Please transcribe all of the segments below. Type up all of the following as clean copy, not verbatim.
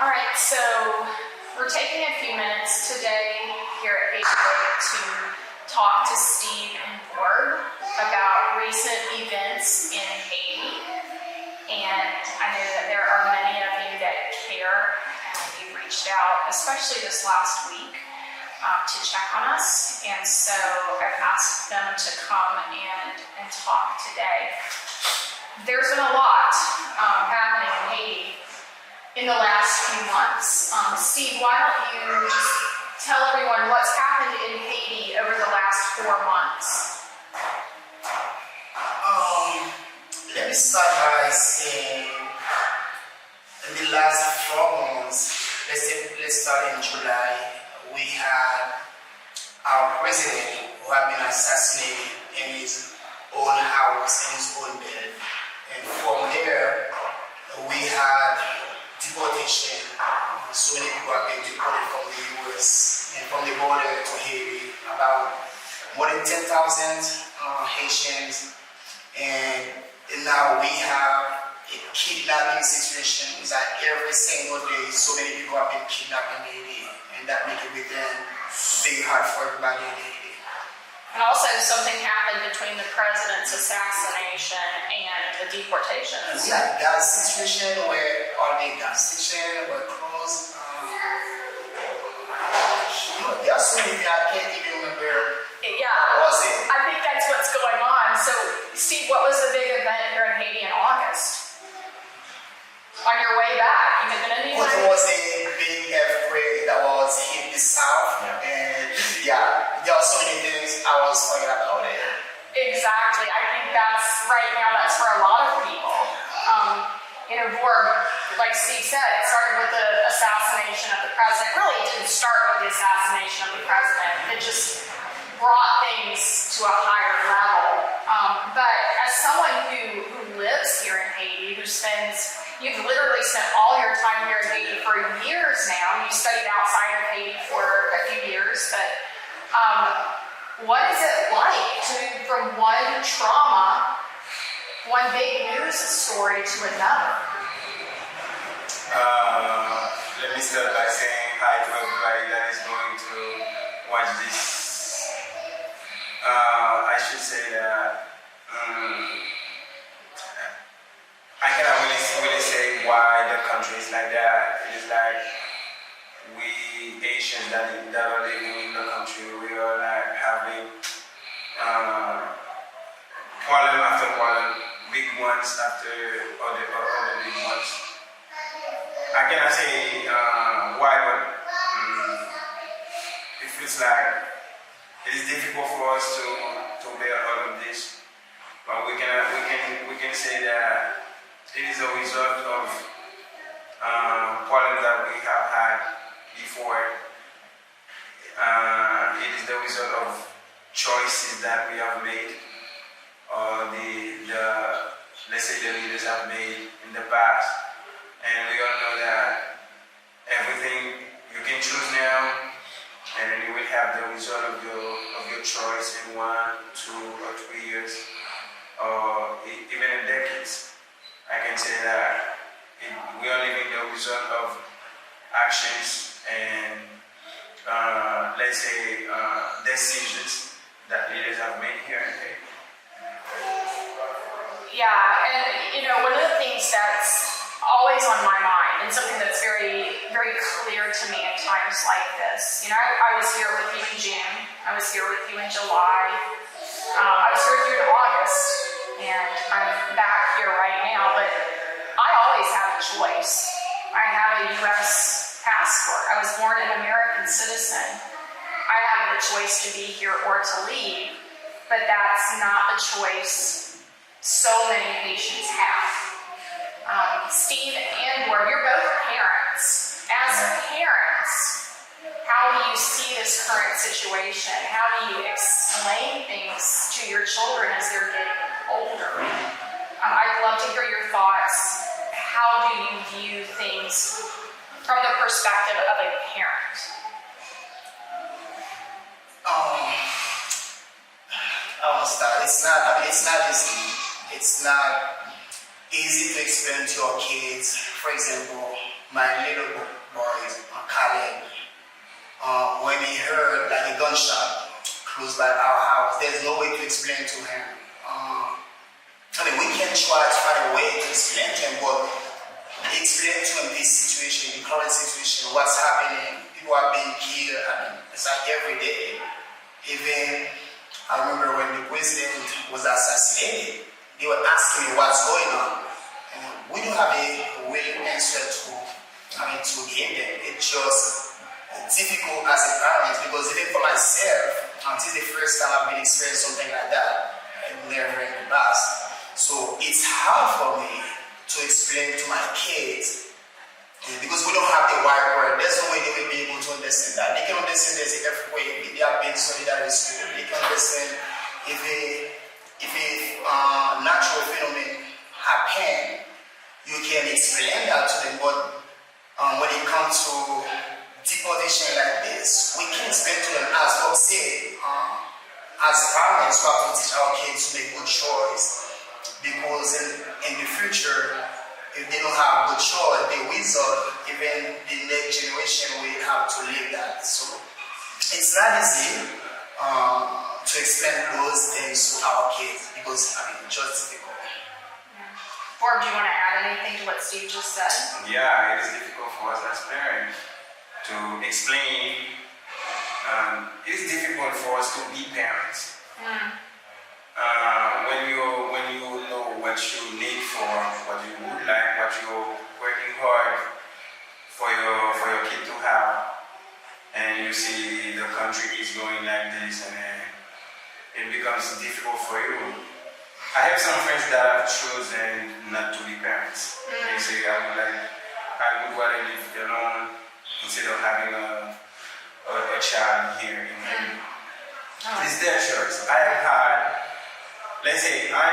All right, so we're taking a few minutes today here at Haiti to talk to Steve and Borg about recent events in Haiti. And I know that there are many of you that care, and you reached out, especially this last week, to check on us. And so I've asked them to come and talk today. There's been a lot happening in Haiti in the last few months. Steve, why don't you just tell everyone what's happened in Haiti over the last 4 months? Let me start by saying in the last 4 months, let's start in July, we had our president who had been assassinated in his own house, in his own bed. And from there, we had deportation. So many people have been deported from the US and from the border to Haiti. About more than 10,000 Haitians. And now we have a kidnapping situation. It's like every single day, so many people have been kidnapped in Haiti. And that makes it very hard for everybody in Haiti. And also something happened between the president's assassination and the deportations. Yeah, gas situation where all the gas station were closed. There are so many I can't even remember. Yeah, what was it? I think that's what's going on. So, Steve, what was the big event here in Haiti in August? On your way back, you had been in the United States? It was a big earthquake that was hit the south, and yeah, there are so many things I was talking about it. Exactly. I think that's right now. That's for a lot of people. Borg, like Steve said, it started with the assassination of the president. Really, it didn't start with the assassination of the president. It just brought things to a higher level. But as someone who lives here in Haiti, you've literally spent all your time here in Haiti for years now. You studied outside of Haiti for a few years, but what is it like to move from one trauma, one big news story to another? Let me start by saying hi to everybody that is going to watch this. I should say that I cannot really say why the country is like that. It is like we Asians that are living in the country, we are like having problem after problem, big ones after other big ones. I cannot say why, but it feels like it is difficult for us to bear all of this. But we can say that it is a result of problems that we have had before. It is the result of choices that we have made, or let's say the leaders have made in the past. And we all know that everything you can choose now, and then you will have the result of your choice in 1, 2, or 3 years, or even in decades. I can say that we are living the result of actions and let's say decisions that leaders have made here in Haiti. Yeah, and one of the things that's always on my mind, and something that's very, very clear to me in times like this. I was here with you in June. I was here with you in July. I was here with you in August, and I'm back here right now. But I always have a choice. I have a U.S. passport. I was born an American citizen. I have the choice to be here or to leave, but that's not the choice so many Haitians have. Steve and Borg, you're both parents. As parents, how do you see this current situation? How do you explain things to your children as they're getting older? I'd love to hear your thoughts. How do you view things from the perspective of a parent? I will start. It's not easy. It's not easy to explain to your kids. For example, my little boy, Caleb, when he heard like a gunshot close by our house, there's no way to explain to him. I mean, we can try to find a way to explain to him, but explain to him this situation, the current situation, what's happening. People are being killed. I mean, it's like every day. Even I remember when the president was assassinated, they were asking me what's going on. And we don't have a real answer to give them. It's just difficult as a parent because even for myself, until the first time I've been experiencing something like that, never in the past. So it's hard for me to explain to my kids because we don't have the right word. There's no way they will be able to understand that. They can understand there's a different way. They have been solidary with school. They can understand if a natural phenomenon happen, you can explain that to them. But when it comes to deportation like this, we can explain to them as Bob said. As parents, we have to teach our kids to make good choice because in the future, if they don't have good choice, the result, even the next generation will have to live that. So it's not easy to explain those things to our kids because it's just difficult. Yeah. Or do you want to add anything to what Steve just said? Yeah, it is difficult for us as parents to explain. It is difficult for us to be parents. When you know what you need for, what you would like, what you're working hard for your kid to have, and you see the country is going like this, and then it becomes difficult for you. I have some friends that have chosen not to be parents. They say I would rather live alone instead of having a child here in Haiti. It's their choice. I have had, let's say, I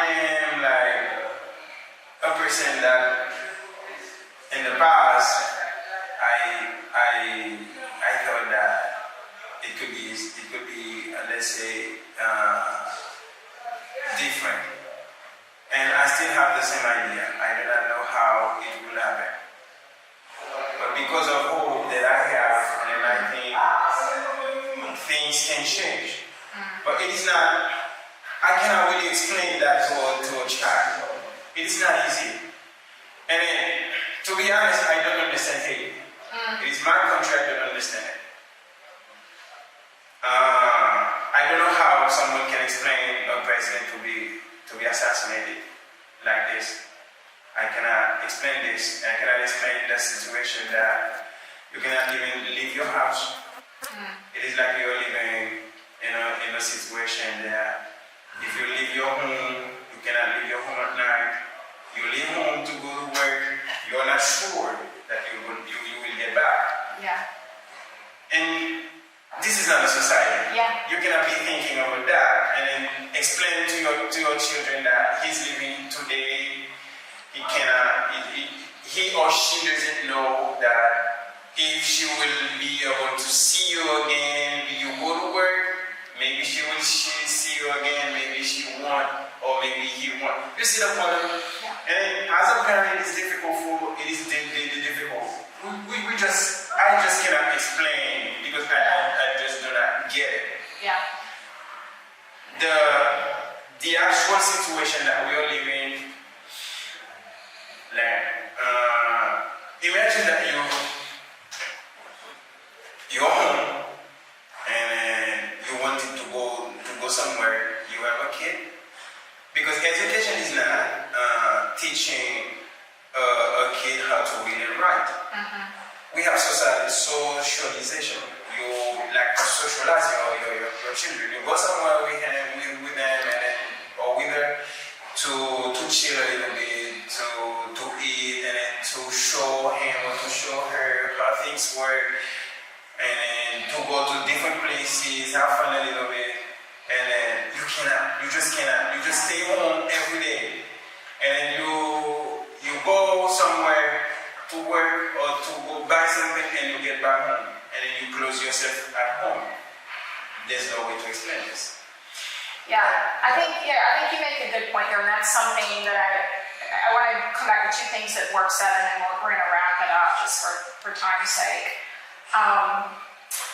am like a person that in the past I thought that it could be let's say different, and I still have the same idea. I do not know how it will happen, but because of hope that I have, and I think things can change. But it is not, I cannot really explain that to a child. It is not easy. And then, to be honest, I don't understand Haiti. It is my country, I don't understand it. I don't know how someone can explain a president to be assassinated like this. I cannot explain this. I cannot explain the situation that you cannot even leave your house. It is like you're living in a situation that if you leave your home, you cannot leave your home at night. You leave home to go to work, you're not sure that you will get back. Yeah. And this is not a society. Yeah. You cannot be thinking about that and then explain to your children that he's living today. He or she doesn't know that if she will be able to see you again, you go to work, maybe she see you again, maybe she won't, or maybe he won't. You see the problem? Yeah. And as a parent, it's difficult difficult. I just cannot explain because I just do not get it. Yeah. The actual situation that we are living, imagine that you're home and you wanted to go somewhere. You have a kid, because education is not teaching a kid how to read and write. We have socialization. You like to socialize your children. You go somewhere with them or with her to chill a little bit, to eat, and then to show him or to show her how things work, and to go to different places, have fun a little bit, and then you just stay home every day, and then you go somewhere to work or to go buy something, and you get back home, and then you close yourself at home. There's no way to explain this. Yeah, I think you make a good point there, and that's something that I want to come back to two things that Warp said, and then we're going to wrap it up just for time's sake.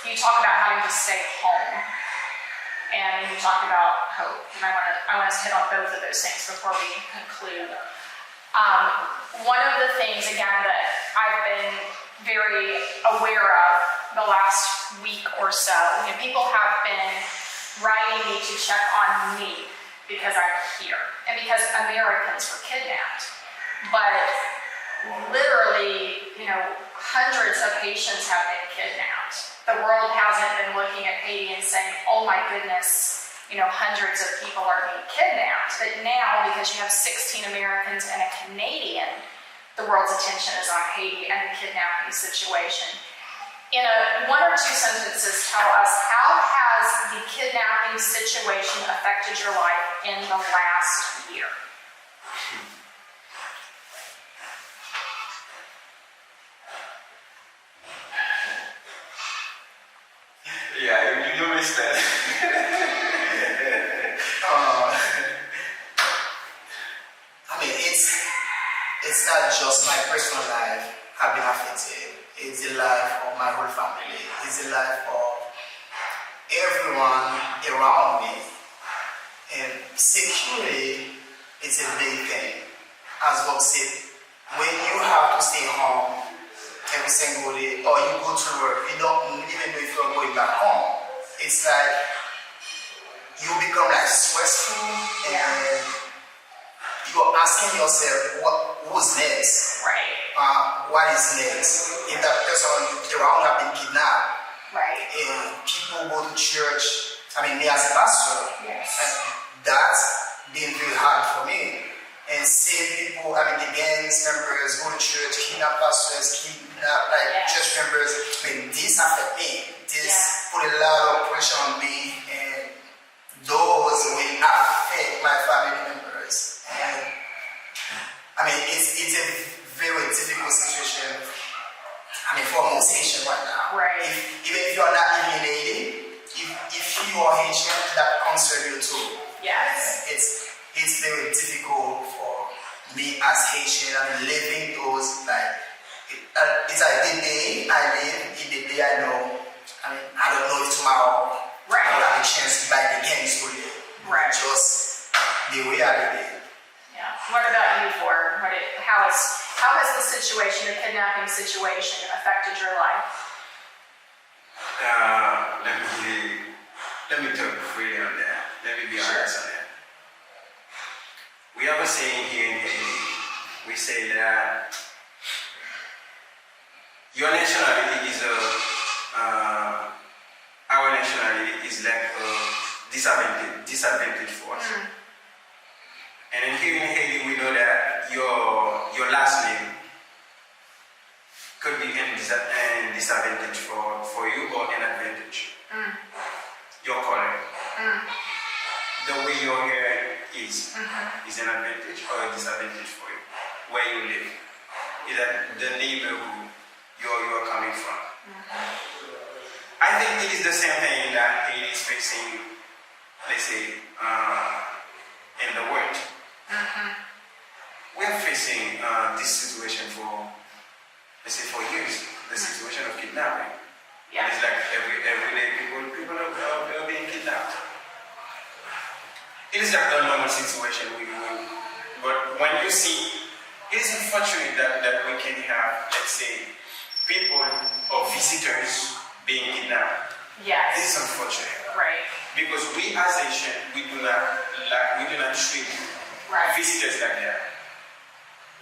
You talk about having to stay home, and you talk about hope, and I want to hit on both of those things before we conclude. One of the things, again, that I've been very aware of the last week or so, people have been writing me to check on me because I'm here and because Americans were kidnapped. But literally, hundreds of Haitians have been kidnapped. The world hasn't been looking at Haiti and saying, oh my goodness, hundreds of people are being kidnapped. But now, because you have 16 Americans and a Canadian, the world's attention is on Haiti and the kidnapping situation. In one or two sentences, tell us, how has the kidnapping situation affected your life in the last year? Yeah, you missed that. It's not just my personal life have been affected. It's the life of my whole family. It's the life of everyone around me. And security is a big thing. As Bob said, when you have to stay home every single day, or you go to work, you don't even know if you're going back home. It's like you become like stressful, and you're asking yourself, who's next? Right. What is next? If that person around have been kidnapped, right, and people go to church, me as a pastor, yes, that's been very hard for me. And seeing people, the gangs members go to church, kidnap pastors, kidnap church members, this affect me. This put a lot of pressure on me, and those will affect my family members. And it's a very difficult situation. For most Haitians right now. Right. Even if you're not even in Haiti, if you are Haitian, that concerns you too. Yes. It's very difficult for me as Haitian. Living those it's like the day I live, the day I know. I don't know if tomorrow right. I'll have a chance to buy the games to live. Right. Just the way I live. Yeah. What about you, Ford? How has the situation, the kidnapping situation, affected your life? Let me talk freely on that. Let me be honest on that. We have a saying here in Haiti. We say that your nationality is our nationality is like a disadvantage for us. Mm. And then here in Haiti, we know that your last name could be an disadvantage for you or an advantage. Mm. Your color. Mm. The way your hair is an advantage or a disadvantage for you. Where you live. Is that the neighborhood you are coming from. I think it is the same thing that Haiti is facing, let's say, in the world. We are facing this situation for years. The situation of kidnapping. Yeah. It's like every day people are being kidnapped. It is like a normal situation. But when you see, it is unfortunate that we can have, let's say, people or visitors being kidnapped. Yes. This is unfortunate. Right. Because we as Asians, we do not treat visitors like that.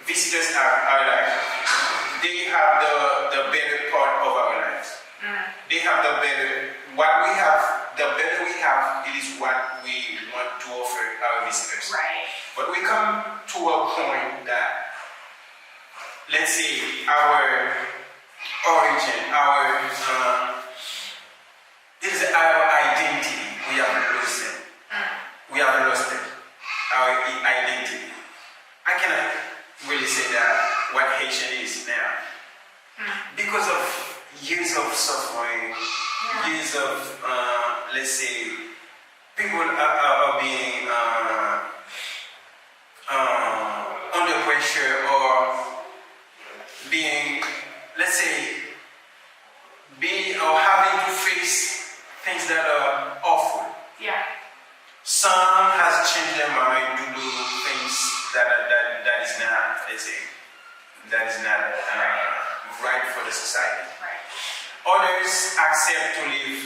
Visitors are like, they have the better part of our lives. They have the better, the better we have, it is what we want to offer our visitors. Right. But we come to a point that, let's say, our origin, it is our identity, we have lost it. We have lost it, our identity. I cannot really say that what Haitian is now. Because of years of suffering, years of, let's say, people are being under being, let's say, being or having to face things that are awful. Yeah. Some has changed their mind to do things that is not, let's say, that is not right for the society. Right. Others accept to live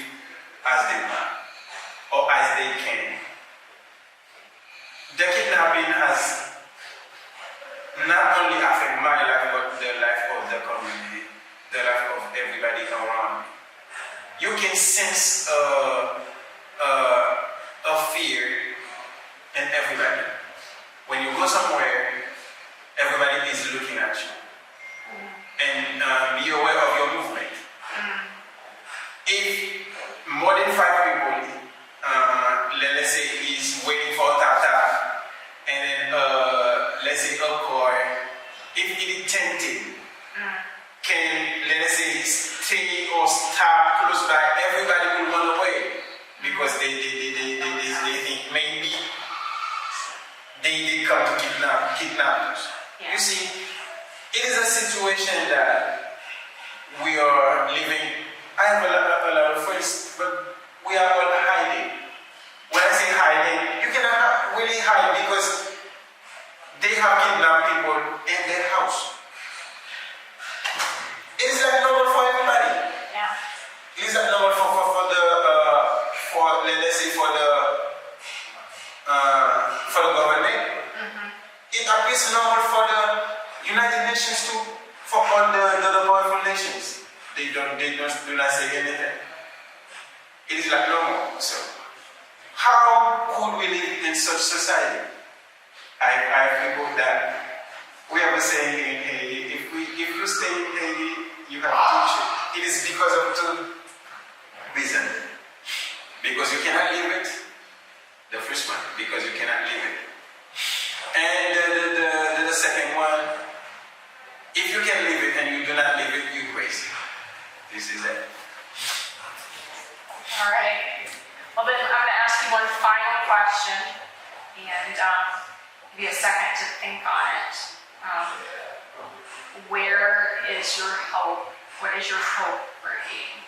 as they want or as they can. The kidnapping has not only affected my life but the life of the community, the life of everybody around me. You can sense a fear in everybody. When you go somewhere, everybody is looking at you. And be aware of your movement. If more than 5 people, let's say, is waiting for a tap, and then let's say a car, if it is tempting, can, let's say, stay or stop close by, everybody will run away because they think maybe they come to kidnappers. Yeah. You see, it is a situation that we are living. I have a lot of friends, but we are all hiding. When I say hiding, you cannot really hide because they have kidnapped people in their house. It is like normal for everybody. Yeah. It is like normal for let's say for the government. It appears normal for the United Nations too, for all the powerful nations. They do not say anything. It is like normal. So how could we live in such society? I people that we have a saying in Haiti, if you stay in Haiti, you have to change. It is because of 2 reasons. Because you cannot live it. The first one, because you cannot live it. And the second one, if you can live it and you do not live it, you're crazy. This is it. All right. Well, then I'm going to ask you one final question, and give you a second to think on it. Where is your hope? What is your hope for Haiti?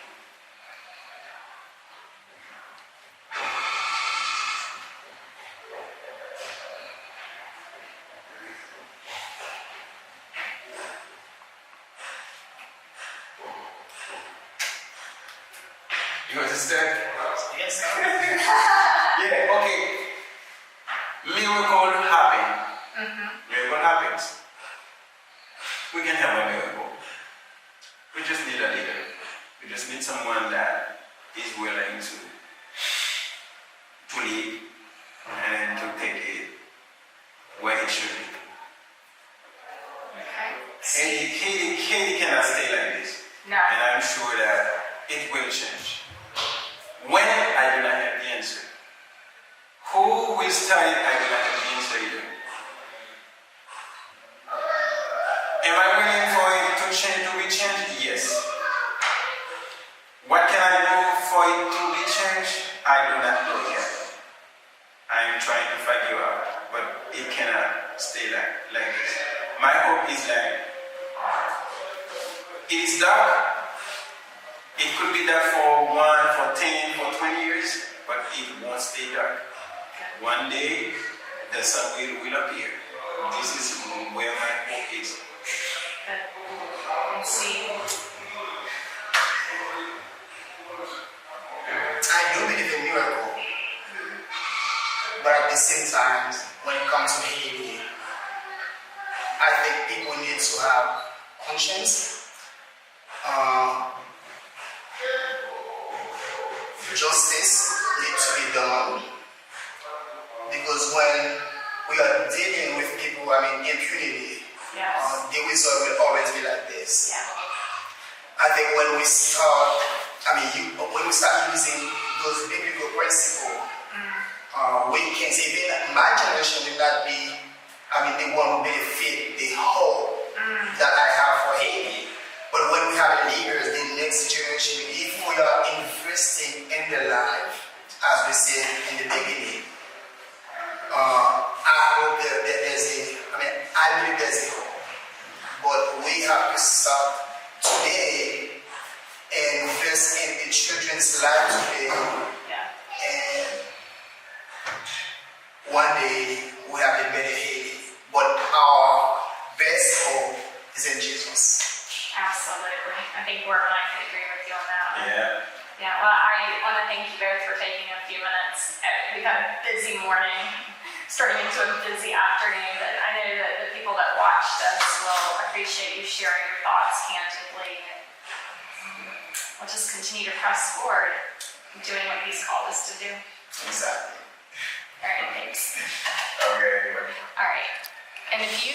You understand? Yes, sir. Yeah, okay. Miracle happen. Miracle happens. We can have a miracle. We just need a leader. We just need someone that is willing to lead and to take it where it should be. Okay. Haiti cannot stay like this. No. And I'm sure that it will change. When I do not have the answer. Who will start it? I do not have the answer either. Am I willing for it to change, to be changed? Yes. What can I do for it to be changed? I do not know yet. I am trying to figure out, but it cannot stay like this. My hope is like, it is dark. It could be dark for 1, for 10, for 20 years, but it won't stay dark. One day, the sun will appear. This is where my hope is. And see. I do believe in miracle, but at the same time, when it comes to Haiti, I think people need to have conscience. Justice needs to be done, because when we are dealing with people, impunity, Yes. the result will always be like this. Yeah. I think when we start, when we start using those biblical principles, we can say, even my generation will not be, the one who benefit the hope that I have for Haiti. But when we have leaders, the next generation, if we are investing in their life, as we said in the beginning, I hope that there's I believe there's a hope. But we have to experience life today, Yeah. and one day we have a better Haiti. But our best hope is in Jesus. Absolutely. I think Gordon and I can agree with you on that. Yeah. Yeah, well, I want to thank you both for taking a few minutes. We've had a busy morning, starting into a busy afternoon, but I know that the people that watch this will appreciate you sharing your thoughts candidly. We'll just continue to press forward, doing what He's called us to do. Exactly. All right, thanks. Okay. All right. And if you